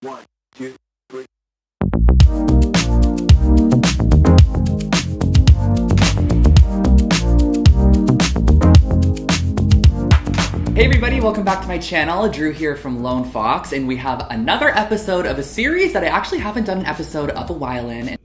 One, two, three. Hey everybody, welcome back to my channel. Drew here from Lone Fox, and we have another episode of a series that I actually haven't done an episode of a while in.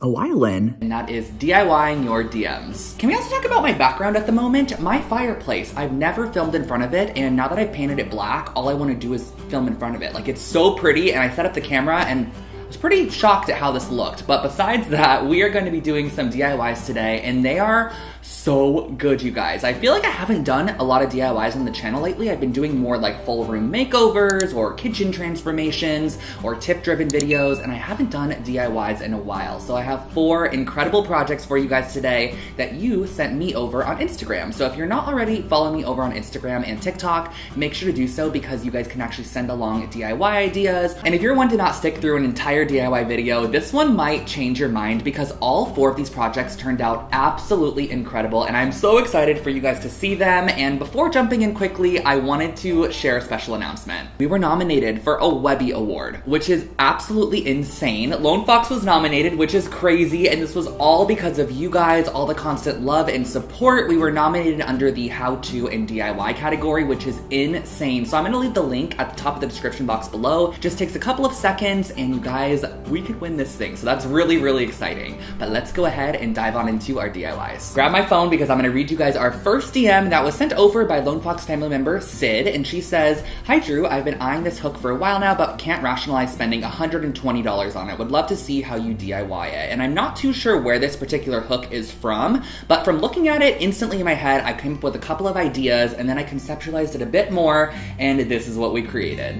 And that is DIYing your DMs. Can we also talk about my background at the moment? My fireplace. I've never filmed in front of it, and now that I've painted it black, all I want to do is film in front of it. Like, it's so pretty, and I set up the camera, and I was pretty shocked at how this looked. But besides that, we are going to be doing some DIYs today, and they are so good, you guys. I feel like I haven't done a lot of DIYs on the channel lately. I've been doing more like full room makeovers or kitchen transformations or tip-driven videos, and I haven't done DIYs in a while. So I have 4 incredible projects for you guys today that you sent me over on Instagram. So if you're not already following me over on Instagram and TikTok, make sure to do so because you guys can actually send along DIY ideas. And if you're one to not stick through an entire DIY video, this one might change your mind because all 4 of these projects turned out absolutely incredible, and I'm so excited for you guys to see them. And before jumping in quickly, I wanted to share a special announcement. We were nominated for a Webby Award, which is absolutely insane. Lone Fox was nominated, which is crazy, and this was all because of you guys, all the constant love and support. We were nominated under the How To and DIY category, which is insane. So I'm gonna leave the link at the top of the description box below. Just takes a couple of seconds, and you guys, we could win this thing. So that's really, really exciting. But let's go ahead and dive on into our DIYs. Grab my phone because I'm gonna read you guys our first DM that was sent over by Lone Fox family member Sid, and she says, "Hi Drew, I've been eyeing this hook for a while now, but can't rationalize spending $120 on it. Would love to see how you DIY it." And I'm not too sure where this particular hook is from, but from looking at it instantly in my head, I came up with a couple of ideas, and then I conceptualized it a bit more, and this is what we created.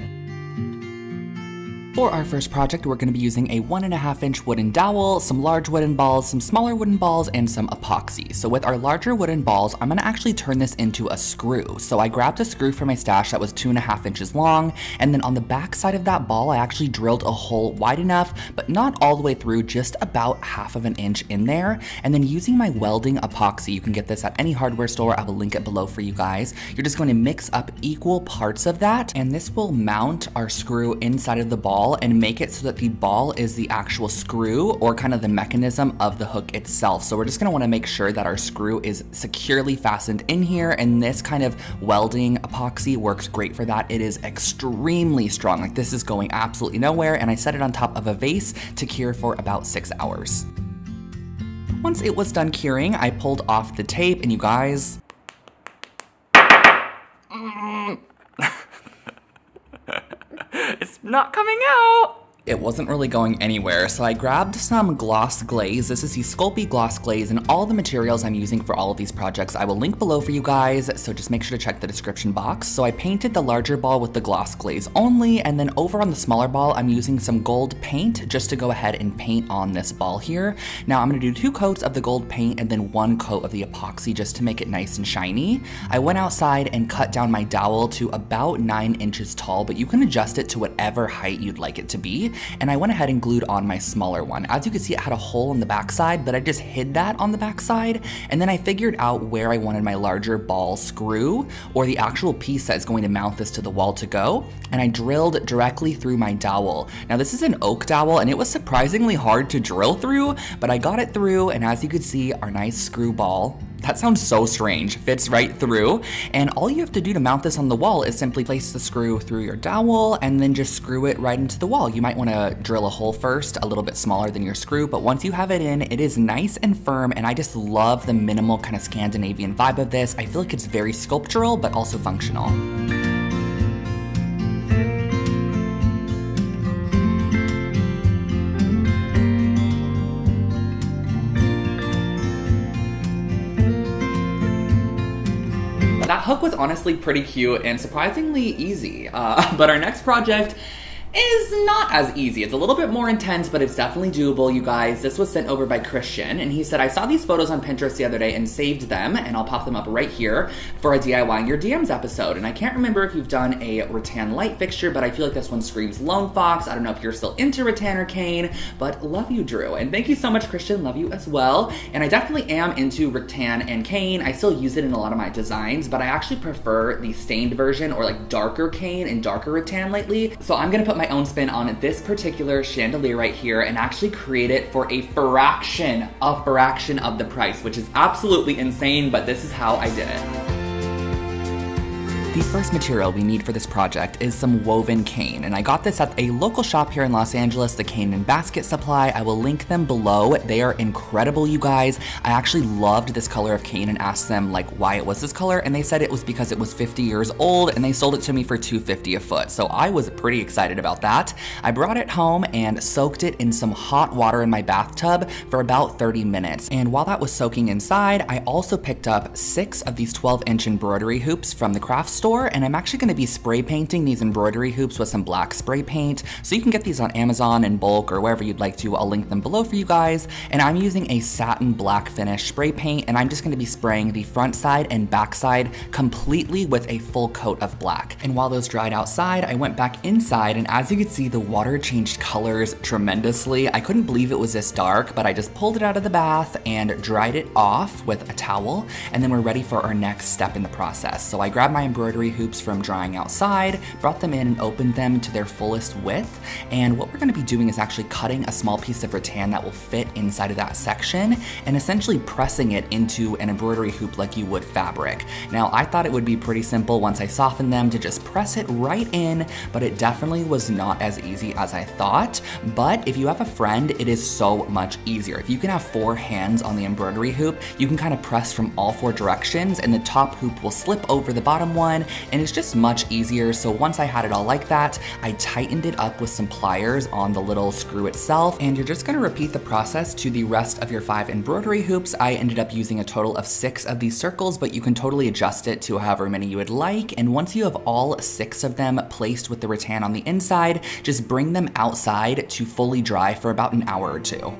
For our first project, we're going to be using a 1.5 inch wooden dowel, some large wooden balls, some smaller wooden balls, and some epoxy. So with our larger wooden balls, I'm going to actually turn this into a screw. So I grabbed a screw from my stash that was 2.5 inches long, and then on the back side of that ball, I actually drilled a hole wide enough, but not all the way through, just about 1/2 inch in there. And then using my welding epoxy, you can get this at any hardware store, I will link it below for you guys. You're just going to mix up equal parts of that, and this will mount our screw inside of the ball and make it so that the ball is the actual screw or kind of the mechanism of the hook itself. So we're just gonna wanna make sure that our screw is securely fastened in here, and this kind of welding epoxy works great for that. It is extremely strong. Like, this is going absolutely nowhere, and I set it on top of a vase to cure for about 6 hours. Once it was done curing, I pulled off the tape, and you guys, it's not coming out. It wasn't really going anywhere, so I grabbed some gloss glaze. This is the Sculpey gloss glaze, and all the materials I'm using for all of these projects I will link below for you guys, so just make sure to check the description box. So I painted the larger ball with the gloss glaze only, and then over on the smaller ball, I'm using some gold paint just to go ahead and paint on this ball here. Now I'm gonna do 2 coats of the gold paint and then 1 coat of the epoxy just to make it nice and shiny. I went outside and cut down my dowel to about 9 inches tall, but you can adjust it to whatever height you'd like it to be. And I went ahead and glued on my smaller one. As you can see, it had a hole in the backside, but I just hid that on the backside. And then I figured out where I wanted my larger ball screw, or the actual piece that is going to mount this to the wall, to go. And I drilled directly through my dowel. Now this is an oak dowel, and it was surprisingly hard to drill through, but I got it through, and as you can see, our nice screw ball, that sounds so strange, fits right through. And all you have to do to mount this on the wall is simply place the screw through your dowel and then just screw it right into the wall. You might wanna drill a hole first, a little bit smaller than your screw, but once you have it in, it is nice and firm, and I just love the minimal kind of Scandinavian vibe of this. I feel like it's very sculptural, but also functional. That hook was honestly pretty cute and surprisingly easy, but our next project is not as easy. It's a little bit more intense, but it's definitely doable, you guys. This was sent over by Christian, and he said, I saw these photos on Pinterest the other day and saved them, and I'll pop them up right here for a DIY in your DMs episode. And I can't remember if you've done a rattan light fixture, but I feel like this one screams Lone Fox. I don't know if you're still into rattan or cane, but love you, Drew. And thank you so much, Christian. Love you as well. And I definitely am into rattan and cane. I still use it in a lot of my designs, but I actually prefer the stained version or like darker cane and darker rattan lately. So I'm gonna put my own spin on this particular chandelier right here and actually create it for a fraction of the price, which is absolutely insane, but this is how I did it. The first material we need for this project is some woven cane, and I got this at a local shop here in Los Angeles, the Cane and Basket Supply. I will link them below. They are incredible, you guys. I actually loved this color of cane and asked them like why it was this color, and they said it was because it was 50 years old and they sold it to me for $2.50 a foot. So I was pretty excited about that. I brought it home and soaked it in some hot water in my bathtub for about 30 minutes. And while that was soaking inside, I also picked up 6 of these 12-inch embroidery hoops from the craft store, and I'm actually going to be spray painting these embroidery hoops with some black spray paint. So you can get these on Amazon in bulk or wherever you'd like to. I'll link them below for you guys. And I'm using a satin black finish spray paint, and I'm just going to be spraying the front side and back side completely with a full coat of black. And while those dried outside, I went back inside, and as you can see, the water changed colors tremendously. I couldn't believe it was this dark, but I just pulled it out of the bath and dried it off with a towel, and then we're ready for our next step in the process. So I grabbed my embroidery hoops from drying outside, brought them in and opened them to their fullest width. And what we're going to be doing is actually cutting a small piece of rattan that will fit inside of that section and essentially pressing it into an embroidery hoop like you would fabric. Now, I thought it would be pretty simple once I softened them to just press it right in, but it definitely was not as easy as I thought. But if you have a friend, it is so much easier. If you can have 4 hands on the embroidery hoop, you can kind of press from all 4 directions, and the top hoop will slip over the bottom one, and it's just much easier. So once I had it all like that, I tightened it up with some pliers on the little screw itself, and you're just gonna repeat the process to the rest of your 5 embroidery hoops. I ended up using a total of 6 of these circles, but you can totally adjust it to however many you would like. And once you have all 6 of them placed with the rattan on the inside, just bring them outside to fully dry for about an hour or 2.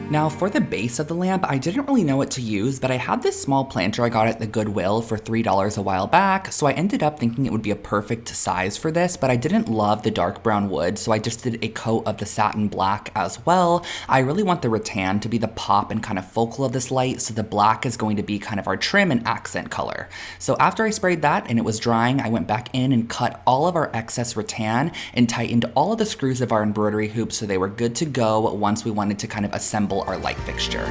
Now for the base of the lamp, I didn't really know what to use, but I had this small planter I got at the Goodwill for $3 a while back, so I ended up thinking it would be a perfect size for this, but I didn't love the dark brown wood, so I just did a coat of the satin black as well. I really want the rattan to be the pop and kind of focal of this light, so the black is going to be kind of our trim and accent color. So after I sprayed that and it was drying, I went back in and cut all of our excess rattan and tightened all of the screws of our embroidery hoops so they were good to go once we wanted to kind of assemble our light fixture.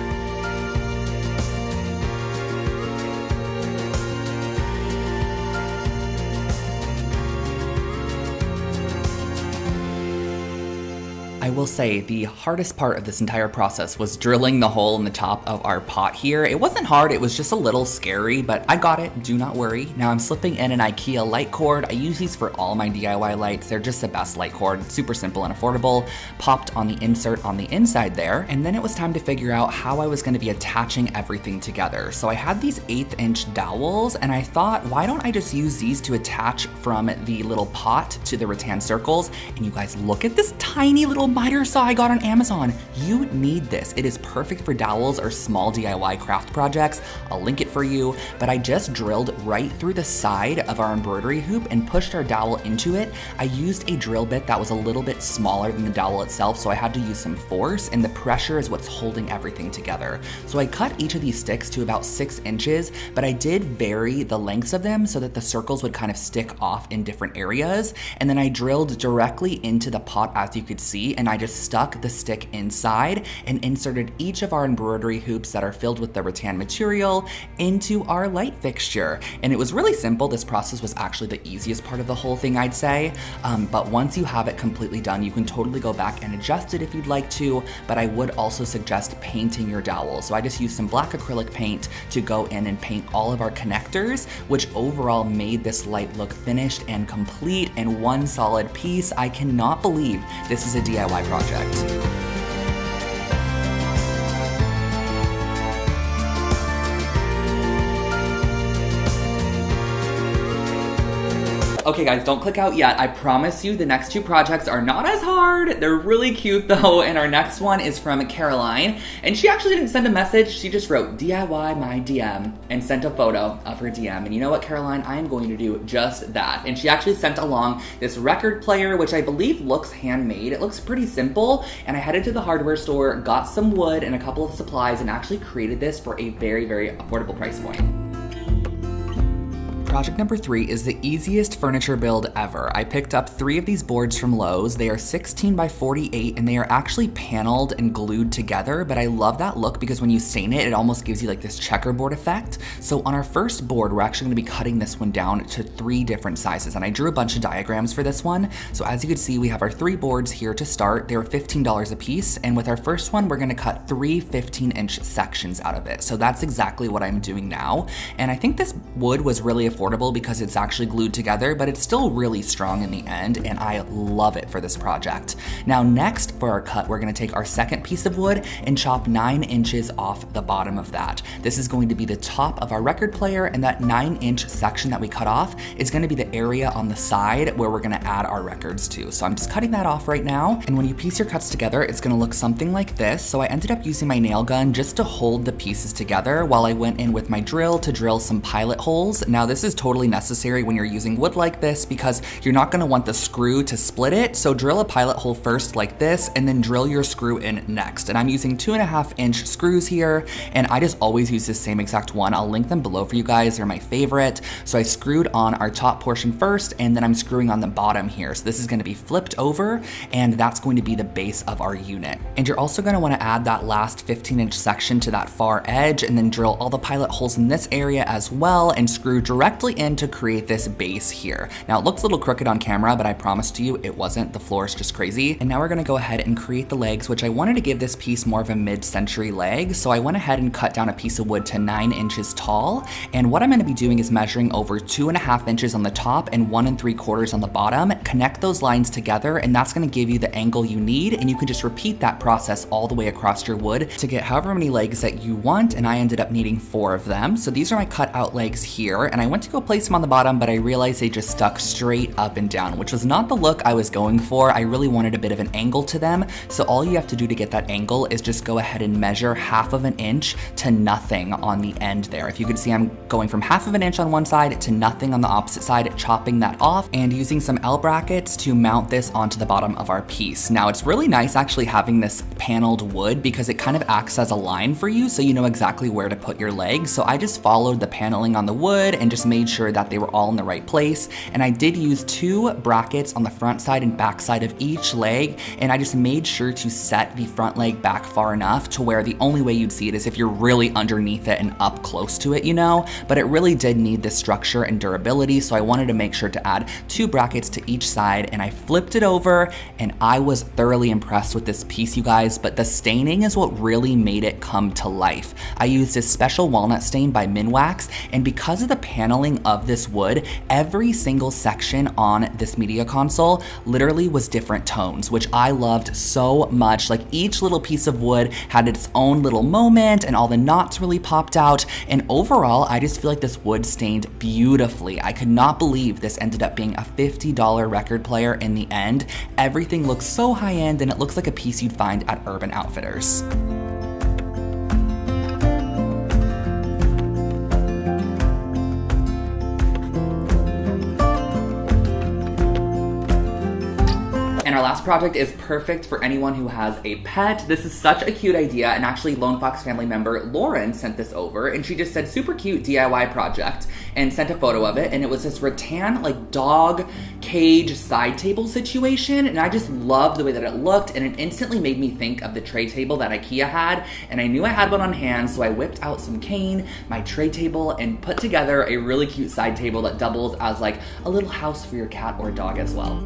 I will say the hardest part of this entire process was drilling the hole in the top of our pot here. It wasn't hard, it was just a little scary, but I got it, do not worry. Now I'm slipping in an IKEA light cord. I use these for all my DIY lights. They're just the best light cord, super simple and affordable. Popped on the insert on the inside there, and then it was time to figure out how I was gonna be attaching everything together. So I had these 1/8" dowels, and I thought, why don't I just use these to attach from the little pot to the rattan circles? And you guys, look at this tiny little miter saw I got on Amazon. You need this. It is perfect for dowels or small DIY craft projects. I'll link it for you, but I just drilled right through the side of our embroidery hoop and pushed our dowel into it. I used a drill bit that was a little bit smaller than the dowel itself, so I had to use some force, and the pressure is what's holding everything together. So I cut each of these sticks to about 6 inches, but I did vary the lengths of them so that the circles would kind of stick off in different areas. And then I drilled directly into the pot, as you could see, and I just stuck the stick inside and inserted each of our embroidery hoops that are filled with the rattan material into our light fixture. And it was really simple. This process was actually the easiest part of the whole thing, I'd say. But once you have it completely done, you can totally go back and adjust it if you'd like to, but I would also suggest painting your dowel. So I just used some black acrylic paint to go in and paint all of our connectors, which overall made this light look finished and complete in one solid piece. I cannot believe this is a DIY project. Okay guys, don't click out yet. I promise you the next two projects are not as hard. They're really cute though, and our next one is from Caroline, and she actually didn't send a message. She just wrote DIY my DM and sent a photo of her DM. And you know what, Caroline? I am going to do just that. And she actually sent along this record player, which I believe looks handmade. It looks pretty simple, and I headed to the hardware store, got some wood and a couple of supplies, and actually created this for a very, very affordable price point. Project number 3 is the easiest furniture build ever. I picked up 3 of these boards from Lowe's. They are 16 by 48 and they are actually paneled and glued together, but I love that look because when you stain it, it almost gives you like this checkerboard effect. So on our first board, we're actually gonna be cutting this one down to 3 different sizes, and I drew a bunch of diagrams for this one. So as you can see, we have our 3 boards here to start. They were $15 a piece, and with our first one, we're gonna cut 3 15-inch sections out of it. So that's exactly what I'm doing now. And I think this wood was really affordable because it's actually glued together, but it's still really strong in the end, and I love it for this project. Now next for our cut, we're gonna take our second piece of wood and chop 9 inches off the bottom of that. This is going to be the top of our record player, and that 9-inch section that we cut off is gonna be the area on the side where we're gonna add our records to. So I'm just cutting that off right now, and when you piece your cuts together, it's gonna look something like this. So I ended up using my nail gun just to hold the pieces together while I went in with my drill to drill some pilot holes. Now this is totally necessary when you're using wood like this because you're not gonna want the screw to split it. So drill a pilot hole first like this, and then drill your screw in next. And I'm using 2.5-inch screws here, and I just always use the same exact one. I'll link them below for you guys. They're my favorite. So I screwed on our top portion first, and then I'm screwing on the bottom here. So this is gonna be flipped over, and that's going to be the base of our unit. And you're also gonna wanna add that last 15-inch section to that far edge, and then drill all the pilot holes in this area as well, and screw directly in to create this base here. Now it looks a little crooked on camera, but I promise to you it wasn't. The floor is just crazy. And now we're gonna go ahead and create the legs, which I wanted to give this piece more of a mid-century leg. So I went ahead and cut down a piece of wood to 9 inches tall. And what I'm gonna be doing is measuring over 2.5 inches on the top and 1 3/4 on the bottom. Connect those lines together, and that's gonna give you the angle you need. And you can just repeat that process all the way across your wood to get however many legs that you want. And I ended up needing 4 of them. So these are my cut out legs here. And I went to go place them on the bottom, but I realized they just stuck straight up and down, which was not the look I was going for. I really wanted a bit of an angle to them. So all you have to do to get that angle is just go ahead and measure 1/2 inch to nothing on the end there. If you can see, I'm going from 1/2 inch on one side to nothing on the opposite side, chopping that off and using some L brackets to mount this onto the bottom of our piece. Now it's really nice actually having this paneled wood because it kind of acts as a line for you, so you know exactly where to put your legs. So I just followed the paneling on the wood and just made sure that they were all in the right place. And I did use 2 brackets on the front side and back side of each leg, and I just made sure to set the front leg back far enough to where the only way you'd see it is if you're really underneath it and up close to it, you know, but it really did need this structure and durability, so I wanted to make sure to add 2 brackets to each side, and I flipped it over, and I was thoroughly impressed with this piece, you guys, but the staining is what really made it come to life. I used this special walnut stain by Minwax, and because of the paneling of this wood, every single section on this media console literally was different tones, which I loved so much. Like each little piece of wood had its own little moment, and all the knots really popped out, and overall I just feel like this wood stained beautifully. I could not believe this ended up being a $50 record player in the end. Everything looks so high-end, and it looks like a piece you'd find at Urban Outfitters. And our last project is perfect for anyone who has a pet. This is such a cute idea, and actually Lone Fox family member Lauren sent this over, and she just said super cute DIY project and sent a photo of it, and it was this rattan like dog cage side table situation, and I just loved the way that it looked, and it instantly made me think of the tray table that IKEA had, and I knew I had one on hand, so I whipped out some cane, my tray table, and put together a really cute side table that doubles as like a little house for your cat or dog as well.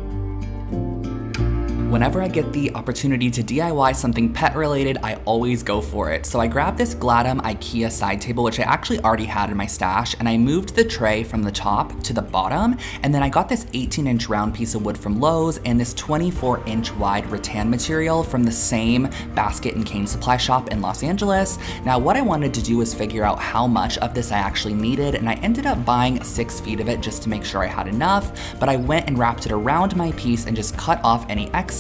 Whenever I get the opportunity to DIY something pet related, I always go for it. So I grabbed this Gladum IKEA side table, which I actually already had in my stash, and I moved the tray from the top to the bottom, and then I got this 18-inch round piece of wood from Lowe's and this 24-inch wide rattan material from the same basket and cane supply shop in Los Angeles. Now what I wanted to do was figure out how much of this I actually needed, and I ended up buying 6 feet of it just to make sure I had enough, but I went and wrapped it around my piece and just cut off any excess,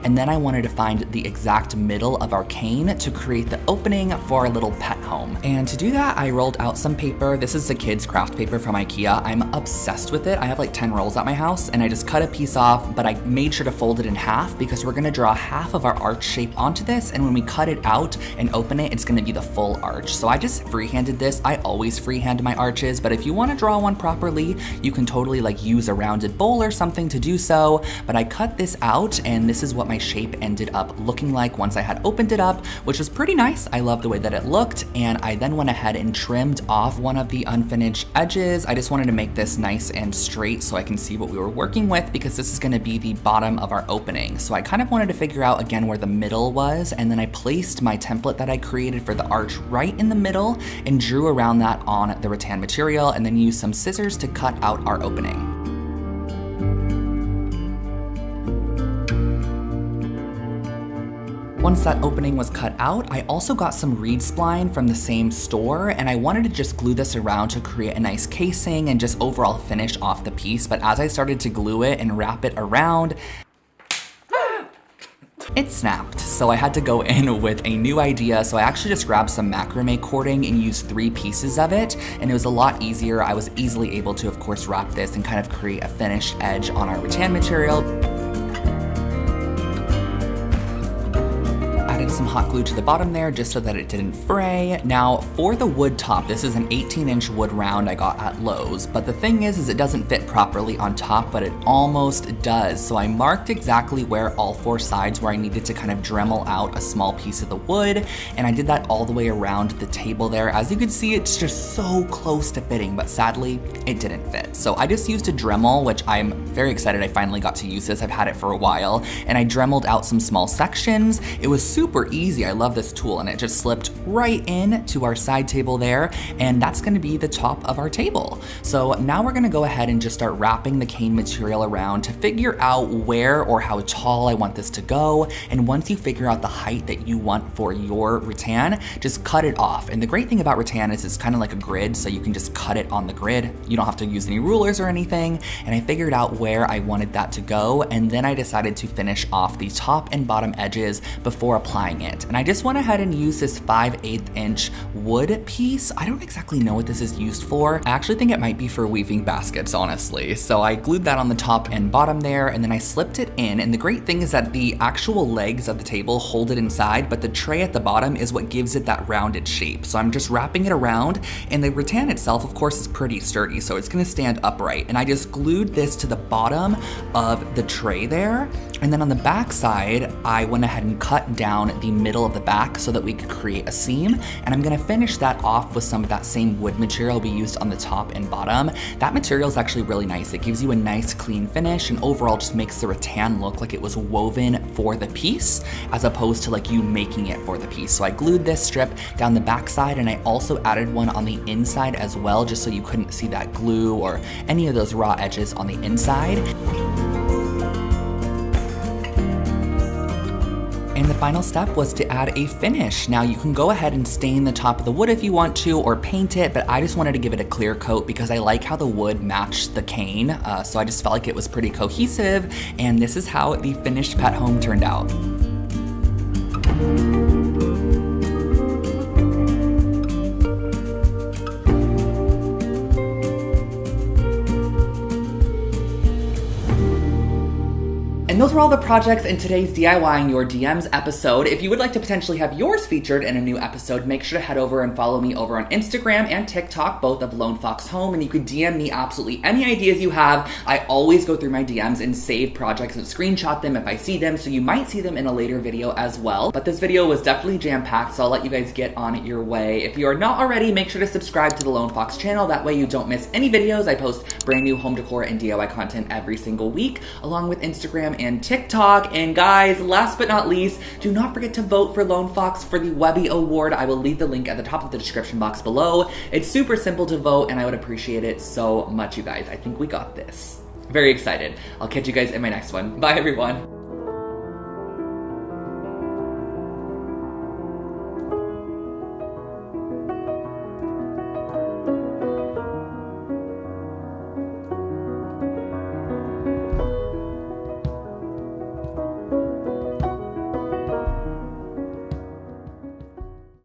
and then I wanted to find the exact middle of our cane to create the opening for our little pet home. And to do that, I rolled out some paper. This is the kids craft paper from IKEA. I'm obsessed with it. I have like 10 rolls at my house, and I just cut a piece off, but I made sure to fold it in half because we're gonna draw half of our arch shape onto this, and when we cut it out and open it, it's gonna be the full arch. So I just freehanded this. I always freehand my arches, but if you wanna draw one properly, you can totally like use a rounded bowl or something to do so. But I cut this out, and this is what my shape ended up looking like once I had opened it up, which was pretty nice. I love the way that it looked, and I then went ahead and trimmed off one of the unfinished edges. I just wanted to make this nice and straight so I can see what we were working with, because this is gonna be the bottom of our opening. So I kind of wanted to figure out again where the middle was, and then I placed my template that I created for the arch right in the middle and drew around that on the rattan material, and then used some scissors to cut out our opening. Once that opening was cut out, I also got some reed spline from the same store, and I wanted to just glue this around to create a nice casing and just overall finish off the piece. But as I started to glue it and wrap it around, it snapped. So I had to go in with a new idea. So I actually just grabbed some macrame cording and used 3 pieces of it, and it was a lot easier. I was easily able to, of course, wrap this and kind of create a finished edge on our rattan material. Some hot glue to the bottom there just so that it didn't fray. Now for the wood top, this is an 18-inch wood round I got at Lowe's, but the thing is it doesn't fit properly on top, but it almost does. So I marked exactly where all 4 sides where I needed to kind of Dremel out a small piece of the wood, and I did that all the way around the table there. As you can see, it's just so close to fitting, but sadly it didn't fit. So I just used a Dremel, which I'm very excited I finally got to use this. I've had it for a while, and I Dremeled out some small sections. It was super easy. I love this tool, and it just slipped right in to our side table there, and that's going to be the top of our table. So now we're going to go ahead and just start wrapping the cane material around to figure out where or how tall I want this to go. And once you figure out the height that you want for your rattan, just cut it off. And the great thing about rattan is it's kind of like a grid, so you can just cut it on the grid. You don't have to use any rulers or anything. And I figured out where I wanted that to go, and then I decided to finish off the top and bottom edges before applying it. And I just went ahead and used this 5/8 inch wood piece. I don't exactly know what this is used for. I actually think it might be for weaving baskets, honestly. So I glued that on the top and bottom there, and then I slipped it in. And the great thing is that the actual legs of the table hold it inside, but the tray at the bottom is what gives it that rounded shape. So I'm just wrapping it around, and the rattan itself, of course, is pretty sturdy, so it's gonna stand upright. And I just glued this to the bottom of the tray there. And then on the back side, I went ahead and cut down the middle of the back so that we could create a seam. And I'm gonna finish that off with some of that same wood material we used on the top and bottom. That material is actually really nice. It gives you a nice clean finish, and overall just makes the rattan look like it was woven for the piece, as opposed to like you making it for the piece. So I glued this strip down the back side, and I also added one on the inside as well, just so you couldn't see that glue or any of those raw edges on the inside. And the final step was to add a finish. Now you can go ahead and stain the top of the wood if you want to, or paint it, but I just wanted to give it a clear coat because I like how the wood matched the cane. So I just felt like it was pretty cohesive, and this is how the finished pet home turned out. And those were all the projects in today's DIYing Your DMs episode. If you would like to potentially have yours featured in a new episode, make sure to head over and follow me over on Instagram and TikTok, both of Lone Fox Home, and you could DM me absolutely any ideas you have. I always go through my DMs and save projects and screenshot them if I see them, so you might see them in a later video as well. But this video was definitely jam-packed, so I'll let you guys get on your way. If you are not already, make sure to subscribe to the Lone Fox channel. That way you don't miss any videos. I post brand new home decor and DIY content every single week, along with Instagram and TikTok. And guys, last but not least, do not forget to vote for Lone Fox for the Webby Award. I will leave the link at the top of the description box below. It's super simple to vote, and I would appreciate it so much, you guys. I think we got this. Very excited. I'll catch you guys in my next one. Bye, everyone.